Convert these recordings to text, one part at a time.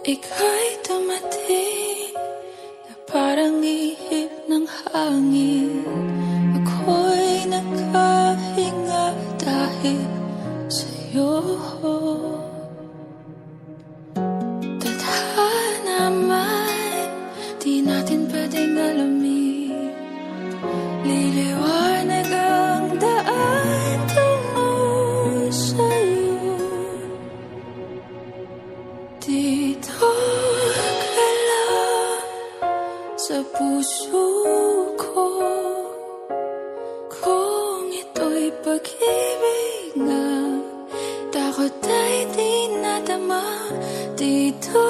Ika'y dumating na parang ihip ng hangin. Ako'y nagkahinga dahil sa'yo. Tadhana man, di natin pwedeng alamin. Liliwanag ang daan tungo sa'yo. Dito ka lang sa puso ko. Kung ito'y pag-ibig nga, takot ay di nadama. Dito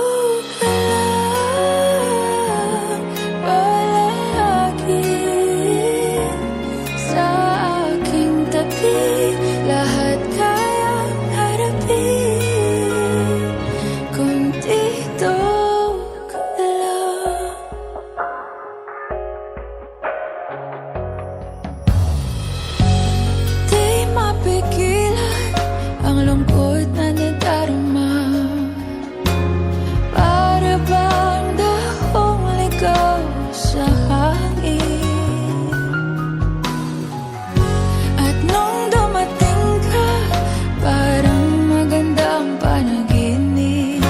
ka lang palagi sa aking tabi. Lahat kayang harapin kung dito ka lang. Di mapigilan ang lungkot na nadarama. Para bang dahong ligaw sa hangin. At nung dumating ka, parang magandang panaginip.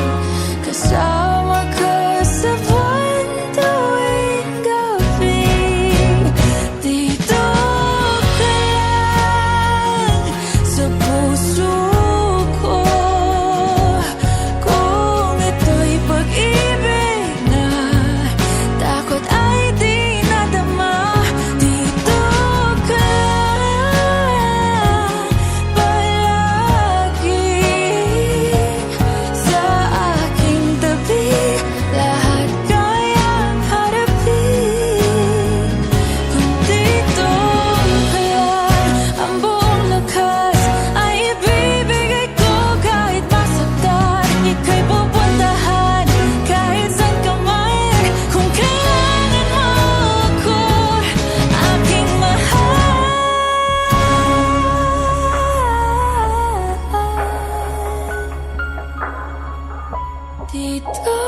Kasama ka sa buwan tuwing gabi. Dito ka lang sa puso ko. Kung ito'y pag-ibig na, takot ay di nadama. Dito ka lang palagi sa aking tabi. Lahat kayang harapin kung dito ka lang. Ang buong lakas ay ibibigay ko kahit masaktan. Ika'y pupuntahan kahit saan ka man. Kung kailangan mo ako, aking mahal. Dito